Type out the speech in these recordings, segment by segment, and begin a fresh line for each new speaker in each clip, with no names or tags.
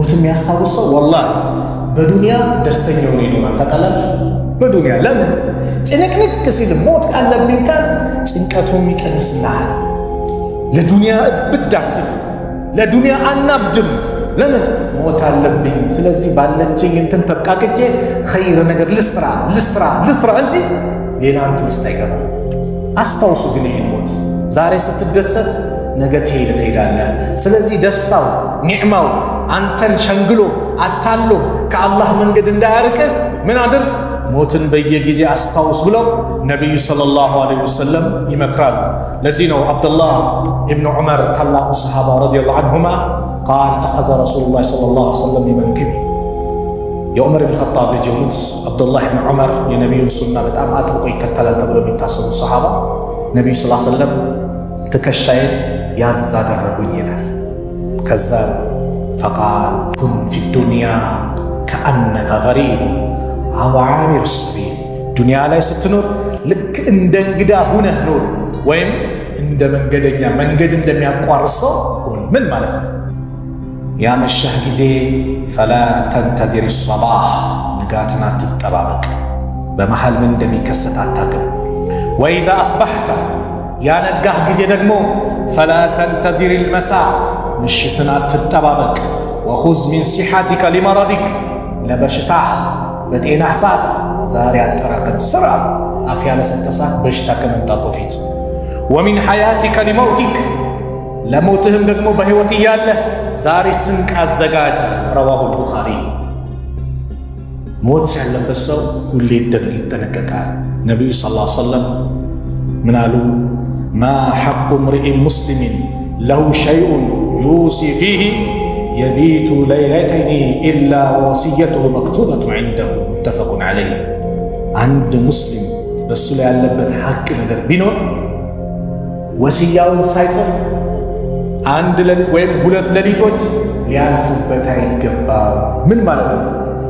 ሞት የሚያስታውሰው ወላሂ በዱንያ ደስተኛ ሆኖ ይኖራል። ታውቃላችሁ? በዱንያ ለምን ጭንቅንቅ ሲል ሞት ካለብኝ ካል ጭንቀቱም ይቀንስልሃል። ለዱንያ እብዳትም ለዱንያ አናብድም። ለምን ሞት አለብኝ፣ ስለዚህ ባለችኝ እንትን ተብቃቅቼ ኸይር ነገር ልስራ እንጂ ሌላ እንትን ውስጥ አይገባም። አስታውሱ ግን ይህን ሞት ዛሬ ስትደሰት ነገ ትሄዳለህ። ስለዚህ ደስታው ኒዕማው አንተን ሸንግሎ አታሎ ከአላህ መንገድ እንዳያርቅህ ምን አድርግ? ሞትን በየጊዜ አስታውስ ብለው ነቢዩ ሰለላሁ ዐለይሂ ወሰለም ይመክራሉ። ለዚህ ነው አብዱላህ ኢብኑ ዑመር ታላቁ ሰሓባ ረዲየላሁ ዐንሁማ ቃል አኸዘ ረሱሉላህ ሰለላሁ ዐለይሂ ወሰለም ቢመንኪቢ የዑመር ብን ኸጣብ ልጅ የሆኑት አብዱላህ ኢብኑ ዑመር የነቢዩን ሱና በጣም አጥብቆ ይከተላል ተብሎ የሚታሰቡ ሰሓባ ነቢዩ ሰለላሁ ዐለይሂ ወሰለም ትከሻዬን ያዝ አደረጉኝ ይላል። ከዛም ፈቃል ኩን ፊ ዱንያ ከአነከ ገሪቡን አው ዓቢሩ ሰቢል፣ ዱንያ ላይ ስትኖር ልክ እንደ እንግዳ ሁነህ ኖር፣ ወይም እንደ መንገደኛ መንገድ እንደሚያቋርጥ ሰው ሁን። ምን ማለት ነው? ያመሸህ ጊዜ ፈላ ተንተዚር ሰባህ፣ ንጋትን አትጠባበቅ፣ በመሃል ምን እንደሚከሰት አታቅም። ወኢዛ አስባሕተ፣ ያነጋህ ጊዜ ደግሞ ፈላ ተንተዚር ልመሳ፣ ምሽትን አትጠባበቅ። ወኹዝ ሚን ሲሓቲከ ሊመረዲክ፣ ለበሽታህ በጤናህ ሰዓት ዛሬ አጠራቅም ስራ፣ አፍ ያለሰጠ ሰዓት በሽታ ከመምጣቱ በፊት። ወሚን ሐያቲከ ሊመውቲክ፣ ለሞትህም ደግሞ በሕይወት እያለህ ዛሬ ስንቅ አዘጋጅ። ረዋሁ ልቡኻሪ። ሞት ያለበት ሰው ሁሌ ይጠነቀቃል። ነቢዩ ሰለላሁ ዐለይሂ ወሰለም ምን አሉ? ማ ሐቁ ምርኢን ሙስሊሚን ለሁ ሸይኡን ዩሲ ፊህ የቢቱ ለይለተይኒ ኢላ ወሲየቱሁ መክቱበቱ ዐንደሁ ሙተፈቁን ዐለይህ። አንድ ሙስሊም በእሱ ላይ ያለበት ሐቅ ነገር ቢኖር ወሲያውን ሳይጽፍ አንድ ሌሊት ወይም ሁለት ሌሊቶች ሊያልፉበት አይገባም። ምን ማለት ነው?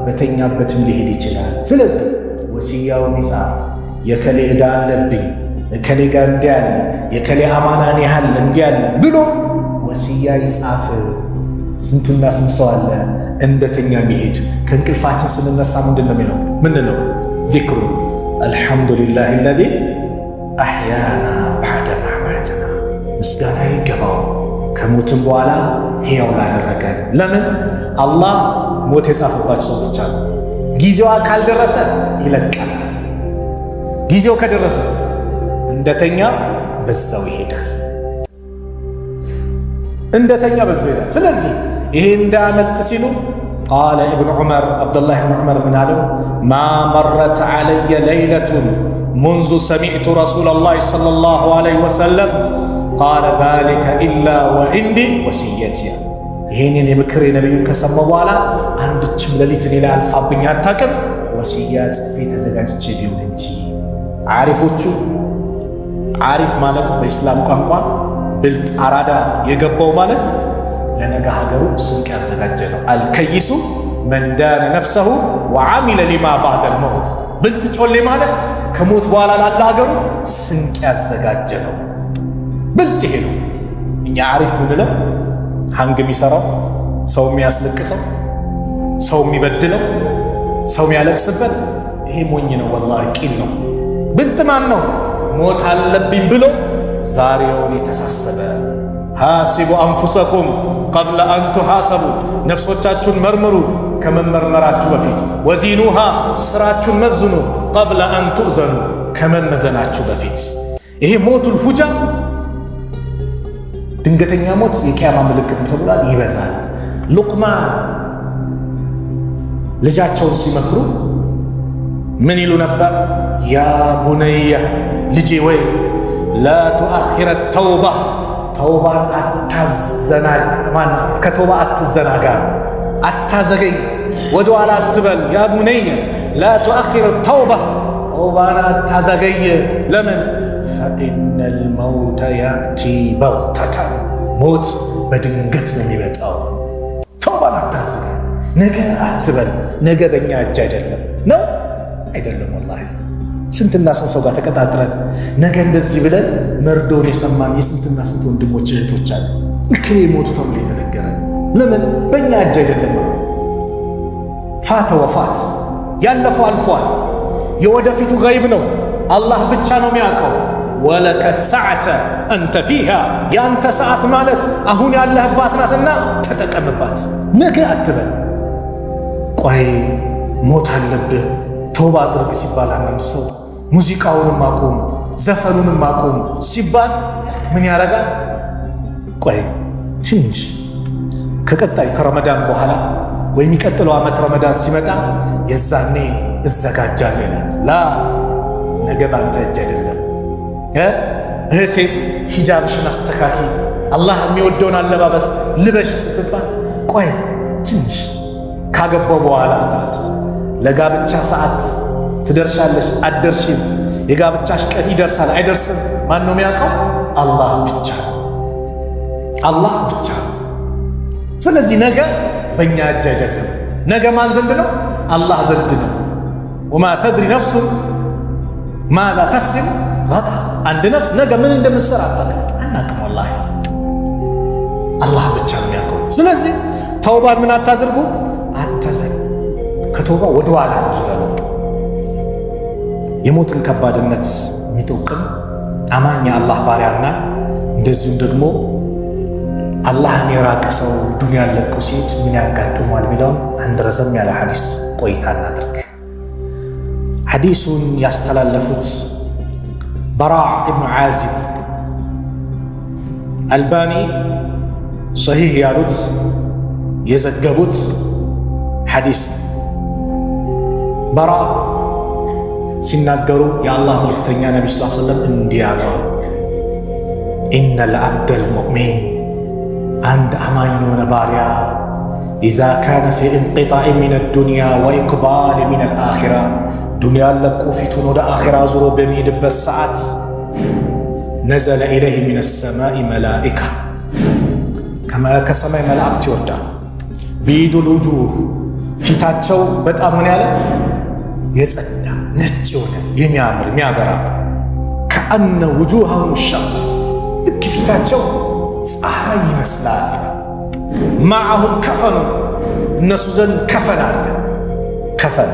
በተኛበትም ሊሄድ ይችላል። ስለዚህ ወሲያውን ይጻፍ። የከሌ ዕዳ አለብኝ፣ የከሌ ጋር እንዲያለ፣ የከሌ አማናን ያህል እንዲያለ ብሎ ወሲያ ይጻፍ። ስንቱና ስንት ሰው አለ እንደተኛ ሚሄድ። ከእንቅልፋችን ስንነሳ ምንድን ነው የሚለው? ምንድን ነው ዚክሩ? አልሐምዱሊላህ አለዚ አሕያና በዐደማ አማተና። ምስጋና ይገባው ከሞትም በኋላ ሕያው ላደረገን። ለምን? አላህ ሞት የጻፈባቸው ሰዎች አሉ። ጊዜዋ ካልደረሰ ይለቃታል። ጊዜው ከደረሰስ እንደተኛ በዛው ይሄዳል። እንደተኛ በዛው ይሄዳል። ስለዚህ ይሄ እንዳያመልጥ ሲሉ ቃለ ኢብኑ ዑመር አብዱላህ ኢብኑ ዑመር ምን አሉ? ማ መረት ዐለየ ለይለቱን ሙንዙ ሰሚዕቱ ረሱለላህ ሰለላሁ ዐለይሂ ወሰለም ቃለ ዛሊከ ኢላ ወዒንዲ ወሲየቲ። ይህንን የምክር የነቢዩን ከሰማሁ በኋላ አንድችም ሌሊት እኔ ላይ አልፋብኝ አታቅም፣ ወሲያ ጽፌ ተዘጋጅቼ ቢሆን እንጂ። ዓሪፎቹ ዓሪፍ ማለት በኢስላም ቋንቋ ብልጥ አራዳ የገባው ማለት ለነገ ሀገሩ ስንቅ ያዘጋጀ ነው። አልከይሱ መን ዳነ ነፍሰሁ ወዓሚለ ሊማ ባዕደል መውት። ብልጥ ጮሌ ማለት ከሞት በኋላ ላለ ሀገሩ ስንቅ ያዘጋጀ ነው። ብልጥ ይሄ ነው። እኛ ዓሪፍ ምንለው ሀንግ የሚሰራው፣ ሰው የሚያስለቅሰው፣ ሰው የሚበድለው፣ ሰው የሚያለቅስበት፣ ይሄ ሞኝ ነው። ወላሂ ቂል ነው። ብልጥ ማን ነው? ሞት አለብኝ ብሎ ዛሬውን የተሳሰበ። ሃሲቡ አንፉሰኩም ቀብለ አን ቱሃሰቡ፣ ነፍሶቻችሁን መርምሩ ከመመርመራችሁ በፊት። ወዚኑሃ፣ ስራችሁን መዝኑ ቀብለ አን ቱእዘኑ፣ ከመመዘናችሁ በፊት። ይሄ ሞቱል ፉጃ ድንገተኛ ሞት የቂያማ ምልክት ተብሏል። ይበዛል። ሉቅማን ልጃቸውን ሲመክሩ ምን ይሉ ነበር? ያ ቡነየ፣ ልጄ ወይ ላ ቱአኺረ ተውባ፣ ተውባን ከተውባ አትዘናጋ፣ አታዘገይ፣ ወደ ኋላ አትበል። ያ ቡነየ ላ ቱአኺረ ተውባ፣ ተውባን አታዘገይ። ለምን? ፈኢነል መውተ ያእቲ በግተተን፣ ሞት በድንገት ነው የሚመጣው። ተውባን አታዘገይ፣ ነገ አትበል። ነገ በእኛ እጅ አይደለም ነው አይደለም። ወላሂ ስንትና ስንት ሰው ጋር ተቀጣጥረን ነገ እንደዚህ ብለን መርዶውን የሰማን የስንትና ስንት ወንድሞች እህቶች አሉ። እክሌ ሞቱ ተብሎ የተነገረን። ለምን? በእኛ እጅ አይደለም። ፋተ ወፋት ያለፈው አልፏል። የወደፊቱ ገይብ ነው፣ አላህ ብቻ ነው የሚያውቀው። ወለከ ሰዓተ አንተ ፊሃ የአንተ ሰዓት ማለት አሁን ያለህባት ናትና ተጠቀምባት። ነገ አትበል። ቆይ ሞት አለብህ ተውባ አድርግ ሲባል አንድ ሰው ሙዚቃውንም አቁም ዘፈኑንም አቁም ሲባል ምን ያደርጋል? ቆይ ትንሽ ከቀጣይ ከረመዳን በኋላ ወይ የሚቀጥለው ዓመት ረመዳን ሲመጣ የዛኔ እዘጋጃለሁ ይላል። ላ ነገ ባንተ እጅ አይደለም። እህቴ ሂጃብሽን አስተካኪ፣ አላህ የሚወደውን አለባበስ ልበሽ ስትባል ቆይ ትንሽ ካገባው በኋላ ተነስ። ለጋብቻ ሰዓት ትደርሻለሽ አትደርሺም፣ የጋብቻሽ ቀን ይደርሳል አይደርስም፣ ማን ነው የሚያውቀው? አላህ ብቻ ነው። አላህ ብቻ ነው። ስለዚህ ነገ በእኛ እጅ አይደለም። ነገ ማን ዘንድ ነው? አላህ ዘንድ ነው። ወማ ተድሪ ነፍሱን ማዛ ተክሲብ ገዳ። አንድ ነፍስ ነገ ምን እንደምትሰራ አናቅም። ወላሂ አላህ ብቻ ነው የሚያውቀው። ስለዚህ ተውባን ምን አታድርጉ፣ አተዘን ከተውባ ወደ ኋላ አትበሉ። የሞትን ከባድነት የሚጠቁም አማኝ የአላህ ባሪያና እንደዚሁም ደግሞ አላህን የራቀ ሰው ዱንያን ለቆ ሲሄድ ምን ያጋጥመዋል የሚለውን አንድ ረዘም ያለ ሐዲስ ቆይታ እናድርግ። ሐዲሱን ያስተላለፉት በራዕ ኢብኑ ዓዚብ አልባኒ ሰሂህ ያሉት የዘገቡት ሐዲስ ነው። በራዕ ሲናገሩ የአላህ መልእክተኛ ነቢ ስ ሰለም እንዲህ አሉ፣ ኢነል አብደል ሙእሚን አንድ አማኝ የሆነ ባሪያ ኢዛ ካነ ፊ እንቅጣዕ ሚን ዱንያ ወኢቅባል ሚን አልአኺራ ዱንያን ለቆ ፊቱን ወደ አኺራ ዙሮ በሚሄድበት ሰዓት ነዘለ ኢለይህ ሚነ ሰማኢ መላኢካ ከሰማይ መላእክት ይወርዳል። ቢዱል ውጁህ ፊታቸው በጣም ምን ያለ የጸዳ ነጭ የሆነ የሚያምር የሚያበራ ከአነ ውጁሃሁም ሸምስ ልክ ፊታቸው ፀሐይ ይመስላል ይላል። ማዐሁም ከፈኑ እነሱ ዘንድ ከፈን አለ። ከፈን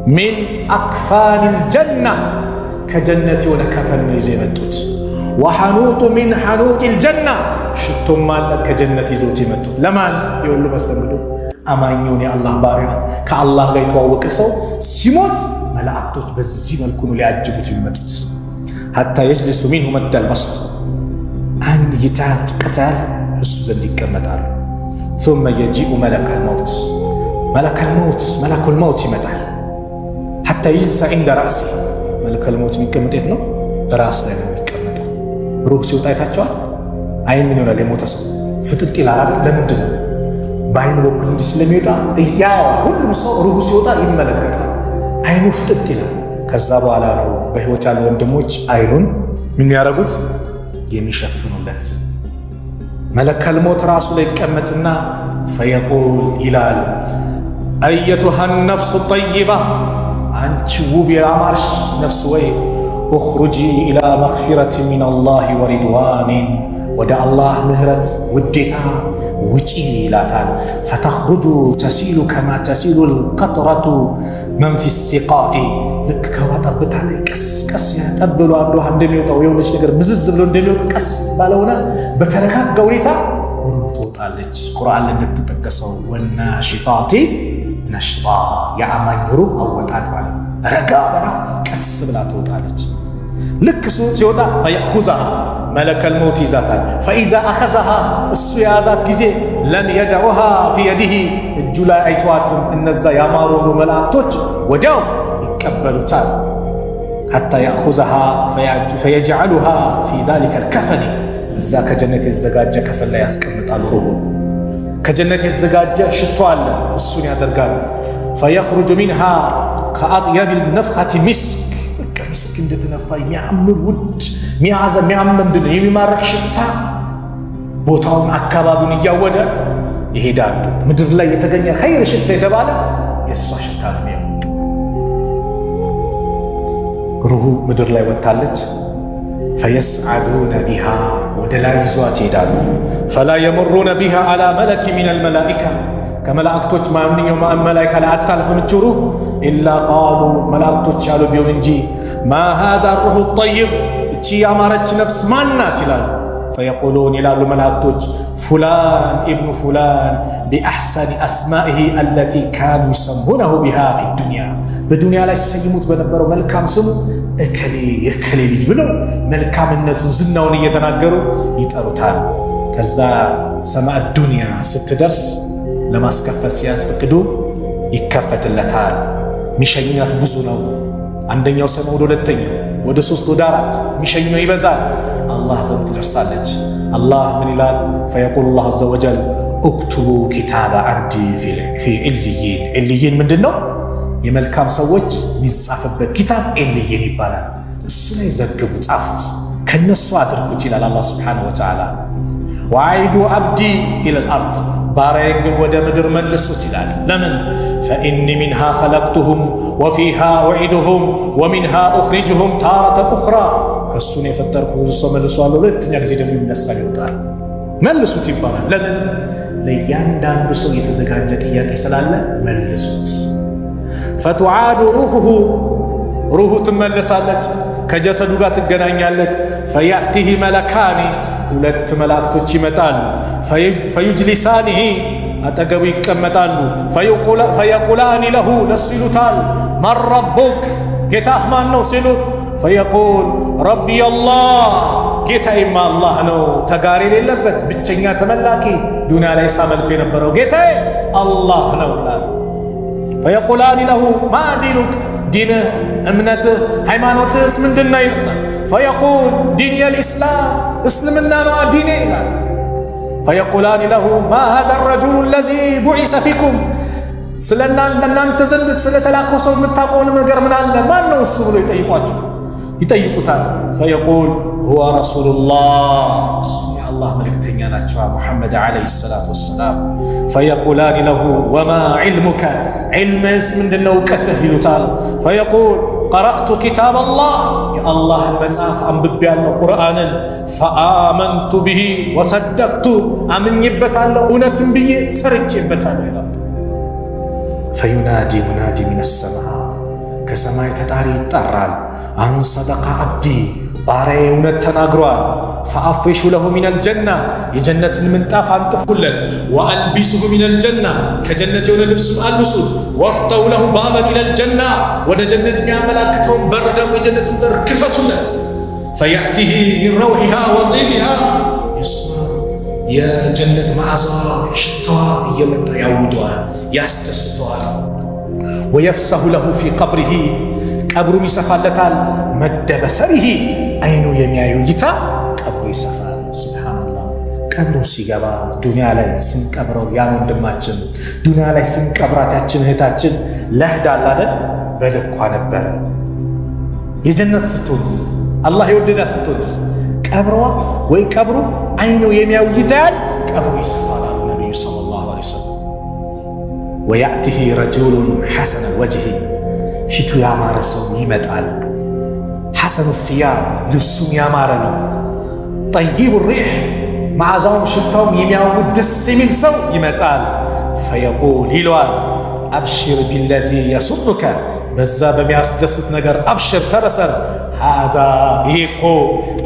ሚን አክፋኒል ጀና ከጀነት የሆነ ከፈን ነው ይዘው የመጡት። ወሐኑጡ ሚን ሐኑጢል ጀና ሽቶም አለ ከጀነት ይዘውት የመጡት። ለማን የሁሉ መስተንግዶ አማኙን የአላህ ባሪያ ከአላህ ጋር የተዋወቀ ሰው ሲሞት መላእክቶች በዚህ መልኩ ነው ሊያጅቡት የሚመጡት። ሐታ የጅልሱ ሚንሁ መደል በስር አንድ ጊታን ቅጠል እሱ ዘንድ ይቀመጣሉ። ثم يجيء ملك الموت ይመጣል። ሐታ ይጅልሰ ዐንደ ረእሲህ መለከል መውት የሚቀመጥ የት ነው? ራስ ላይ ነው የሚቀመጠው። ሩህ ሲወጣ አይታችኋል? አይን ምን ይሆናል? የሞተ ሰው ፍጥጥ ይላል አይደል? ለምንድን ነው? በአይኑ በኩል እንዲህ ስለሚወጣ እያየዋል። ሁሉም ሰው ሩሁ ሲወጣ ይመለከታል። አይኑ ፍጥጥ ይላል። ከዛ በኋላ ነው በህይወት ያሉ ወንድሞች አይኑን ምን ያደርጉት? የሚሸፍኑለት። መለከል ሞት ራሱ ላይ ይቀመጥና ፈየቁል ይላል፣ አየቱሃ ነፍሱ ጠይባ አንቺ ውብ የአማርሽ ነፍስ ወይ እኽሩጂ ኢላ መግፊረት ሚነላሂ ወሪድዋኒን ወደ አላህ ምህረት ውዴታ ውጪ ይላታል። ፈተኽሩጁ ተሲሉ ከማ ተሲሉ ልቀጥረቱ መን ፊ ሲቃኢ ልክ ከውሃ ጠብታ ላይ ቀስ ቀስ ያጠብሎ አንዱ ውሃ እንደሚወጣው የሆነች ነገር ምዝዝ ብሎ እንደሚወጣ ቀስ ባለሆነ በተረጋጋ ሁኔታ ሩህ ትወጣለች። ቁርአን ላይ እንደተጠቀሰው ወናሽጣቲ ነሽጣ የአማኝ ሩህ አወጣጥ ማለት ረጋ በላ ቀስ ብላ ትወጣለች። ልክ እሱ ሲወጣ ፈየእኹዘሃ መለከል መውት ይዛታል። ፈኢዛ አኸዘሃ እሱ የያዛት ጊዜ ለም የደዑሃ ፊ የዲህ እጁ ላይ አይተዋትም። እነዛ ያማሩ የሆኑ መላእክቶች ወዲያው ይቀበሉታል። ሐታ የእኹዘሃ ፈየጅዐሉሃ ፊ ዛሊከ ልከፈኒ እዛ ከጀነት የተዘጋጀ ከፈን ላይ ያስቀምጣሉ። ሩሁ ከጀነት የተዘጋጀ ሽቶ አለ፣ እሱን ያደርጋሉ። ፈየኽሩጁ ሚንሃ ከአጥየቢል ነፍሐቲ ሚስክ ምስክ እንድትነፋ የሚያምር ውድ ሚያዘ የሚያምንድን የሚማረክ ሽታ ቦታውን አካባቢውን እያወደ ይሄዳል። ምድር ላይ የተገኘ ኸይር ሽታ የተባለ የእሷ ሽታ ነው የሚሆነው። ሩሁ ምድር ላይ ወጥታለች። ፈየስዓዱነ ቢሃ ወደ ላይ ይዟት ይሄዳሉ። ፈላ የምሩነ ቢሃ አላ መለኪ ሚነል መላኢካ ከመላእክቶች ማንኛውም መላእክት ላይ አታልፍም እቺ ሩህ ኢላ ቃሉ መላእክቶች ያሉ ቢሆን እንጂ ማ ሃዛ الروح الطيب እቺ ያማረች ነፍስ ማናት ይላሉ። ፈየቁሉን ይላሉ መላእክቶች ፉላን ኢብኑ ፉላን ቢአሕሰኒ አስማኢሂ አለቲ ካኑ ይሰሙነሁ ቢሃ ፊ ዱንያ በዱንያ ላይ ሲሰይሙት በነበረው መልካም ስሙ እከሌ የከሌ ልጅ ብለው መልካምነቱን ዝናውን እየተናገሩ ይጠሩታል። ከዛ ሰማዕ ዱንያ ስትደርስ ለማስከፈት ሲያስፈቅዱ ይከፈትለታል። ሚሸኛት ብዙ ነው። አንደኛው ሰማዕ ወደ ሁለተኛው ወደ ሶስት ወደ አራት ሚሸኘው ይበዛል። አላህ ዘንድ ትደርሳለች። አላህ ምን ይላል? ፈየቁሉ ላሁ ዐዘ ወጀል እክቱቡ ኪታበ ዓብዲ ፊ ዕልይን። ዕልይን ምንድን ነው? የመልካም ሰዎች የሚጻፍበት ኪታብ ዕልይን ይባላል። እሱ ላይ ዘግቡ፣ ጻፉት፣ ከነሱ አድርጉት ይላል አላህ ሱብሓነሁ ወተዓላ። ወአዒዱ ዓብዲ ኢለል አርድ፣ ባሪያዬን ግን ወደ ምድር መልሱት ይላል። ለምን? ፈኢኒ ሚንሃ ኸለቅቱሁም ወፊሃ ኡዒዱሁም ወሚንሃ ኡኽሪጁሁም ታረተን ኡኽራ። ከእሱን የፈጠርኩ ሰው መልሷለሁ፣ ሁለተኛ ጊዜ ደግሞ ይነሳል ይወጣል። መልሱት ይባላል። ለምን? ለእያንዳንዱ ሰው የተዘጋጀ ጥያቄ ስላለ መልሱት። ፈቱዓዱ ሩሑሁ፣ ሩሁ ትመለሳለች፣ ከጀሰዱ ጋር ትገናኛለች። ፈያእቲሂ መለካኒ፣ ሁለት መላእክቶች ይመጣሉ። ፈዩጅሊሳኒሂ፣ አጠገቡ ይቀመጣሉ። ፈየቁላኒ ለሁ፣ ለሱ ይሉታል መን ረቡክ፣ ጌታህ ማን ነው ሲሉት ፈየቁል ረቢ አላህ፣ ጌታዬማ አላህ ነው፣ ተጋሪ የሌለበት ብቸኛ ተመላኪ፣ ዱንያ ላይ ሳመልኩ የነበረው ጌታዬ አላህ ነው ይላል። ፈየቁላኒ ለሁ ማ ዲኑክ፣ ዲንህ እምነትህ ሃይማኖትህስ ምንድና ይሉታል። ፈየቁል ዲኒ አልኢስላም፣ እስልምና ነው ዲኔ ይላል። ፈየቁላኒ ለሁ ማ ሃዛ ረጁሉ አለዚ ቡዒሰ ፊኩም፣ እናንተ ዘንድ ስለተላከው ሰው የምታውቀውን ነገር ምን አለ? ማን ነው እሱ ብሎ ይጠይቁታል። ፈየቁል ሁወ ረሱሉላህ፣ እሱ የአላህ መልእክተኛ ናቸው ሙሐመድ ዓለይሂ ሰላቱ ወሰላም። ፈየቁላኒ ለሁ ወማ ዒልሙከ፣ ዒልምህስ ምንድነው እውቀትህ ይሉታል። ፈየቁል ቀረእቱ ኪታብ አላህ፣ የአላህን መጽሐፍ አንብቤያለሁ ቁርአንን። ፈአመንቱ ብሂ ወሰደቅቱ፣ አምኜበታለሁ እውነትም ብዬ ሰርቼበታለሁ ይላል። ፈዩናዲ ሙናዲ ሚነ ሰማ፣ ከሰማይ ተጣሪ ይጠራል። አን ሰደቃ አብዲ፣ ባሪያዬ እውነት ተናግሯል። ፈአፍሹ ለሁ ሚነል ጀና፣ የጀነትን ምንጣፍ አንጥፉለት። ወአልቢሱሁ ሚነል ጀና፣ ከጀነት የሆነ ልብስም አልብሱት። ወፍተው ለሁ ባበን ኢለል ጀና፣ ወደ ጀነት የሚያመላክተውን በር ደግሞ የጀነትን በር ክፈቱለት። ፈያእቲሂ ሚን ረውሒሃ ወጢቢሃ፣ የጀነት መዓዛዋ ሽታዋ እየመጣ ያውደዋል፣ ያስደስተዋል። ወየፍሰሁ ለሁ ፊ ቀብሪሂ፣ ቀብሩም ይሰፋለታል። መደበሰሪሂ፣ አይኑ የሚያዩ እይታ ቀብሩ ይሰፋል። ሱብሓነላህ። ቀብሩ ሲገባ ዱንያ ላይ ስንቀብረው ያን ወንድማችን ዱንያ ላይ ስንቀብራት ያችን እህታችን ለህዳል አይደል? በልኳ ነበረ። የጀነት ስትሆንስ አላህ የወደዳ ስትሆንስ ቀብሯ ወይ ቀብሩ አይኑ የሚያዩ እይታ ቀብሩ ይሰፋል አሉ ነቢዩ ሰለላሁ ዐለይሂ ወሰለም። ወያእቲሂ ረጁሉን ሐሰነል ወጅሂ፣ ፊቱ ያማረ ሰው ይመጣል። ሐሰኑ ሲያብ፣ ልብሱም ያማረ ነው። ጠይቡ ሪሕ፣ መዓዛውም ሽታውም የሚያውቁ ደስ የሚል ሰው ይመጣል። ፈየቁል ይለዋል አብሽር ቢለዚ የሱሩከ፣ በዛ በሚያስደስት ነገር አብሽር ተበሰር። ሃዛ፣ ይሄ እኮ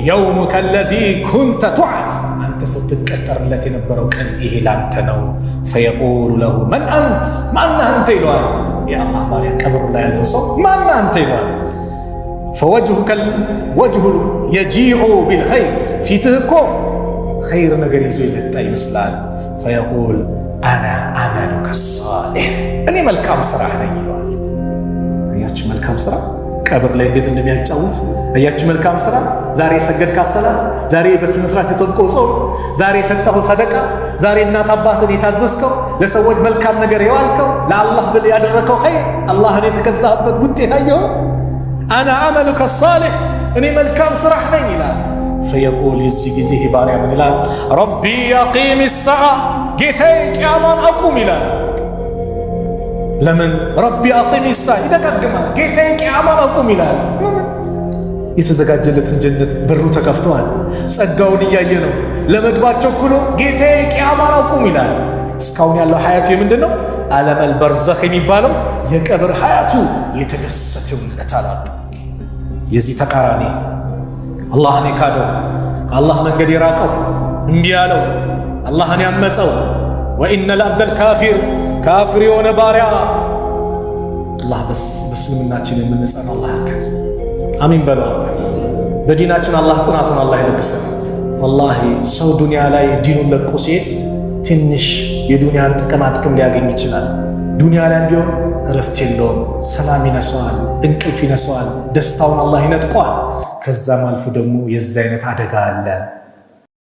የውሙከ አለዚ ኩንተ ቱዓድ፣ አንተ ስትቀጠርለት የነበረው ቀን ይሄ ላንተ ነው። ፈየቁሉ ለሁ መን አንት፣ ማነህ አንተ ይለዋል። የአላህ ባሪያ ቀብሩ ላይ ያለው ሰው ማነህ አንተ ይለዋል። ፈወጅሁከ ወጅሁ የጂዑ ቢልኸይር፣ ፊትህ እኮ ኸይር ነገር ይዞ የመጣ ይመስላል። ፈየቁል አና አመሉከ ሳሊሕ፣ እኔ መልካም ስራህ ነኝ ይለዋል። እያችሁ መልካም ስራ ቀብር ላይ እንዴት እንደሚያጫውት እያችሁ። መልካም ስራ ዛሬ የሰገድካት ሰላት፣ ዛሬ በስነ ስርዓት የጾምከው ጾም፣ ዛሬ የሰጠኸው ሰደቃ፣ ዛሬ እናት አባትን የታዘዝከው፣ ለሰዎች መልካም ነገር የዋልከው፣ ለአላህ ብል ያደረከው ኸይር፣ አላህን የተገዛህበት ውጤት አየኸው። አና አመሉከ ሳሊሕ፣ እኔ መልካም ስራህ ነኝ ይላል። ፈየቁል፣ የዚህ ጊዜ ባሪያ ምን ይላል? ረቢ አቂም ሰዓ፣ ጌታዬ ቅያማን አቁም ይላል። ለምን ረቢ አቂም ሰዓ ይደጋግማል። ጌታዬ ቅያማን አቁም ይላል። ለምን? የተዘጋጀለትን ጀነት በሩ ተከፍተዋል። ጸጋውን እያየ ነው። ለመግባት ቸኩሎ ጌታዬ ቅያማን አቁም ይላል። እስካሁን ያለው ሀያቱ የምንድን ነው? ዓለመል በርዘኽ የሚባለው የቀብር ሀያቱ የተደሰተ ይሆንለታል አሉ። የዚህ ተቃራኒ አላህን የካደው ከአላህ መንገድ የራቀው እምቢ ያለው አላህን ያመፀው ወኢነል አብደል ካፊር የሆነ ባሪያ አላህ በእስልምናችን የምንጸና አላህ ያድርገን። አሚን በለው። በዲናችን አላህ ጽናቱን አላህ ይለግሰን። ወላሂ ሰው ዱንያ ላይ ዲኑን ለቆ ሲሄድ ትንሽ የዱንያን ጥቅም ሊያገኝ ይችላል። ዱንያ ላይ እንዲሆን እረፍት የለውም፣ ሰላም ይነሰዋል፣ እንቅልፍ ይነሰዋል፣ ደስታውን አላህ ይነጥቀዋል። ከዛም አልፎ ደግሞ የዛ አይነት አደጋ አለ።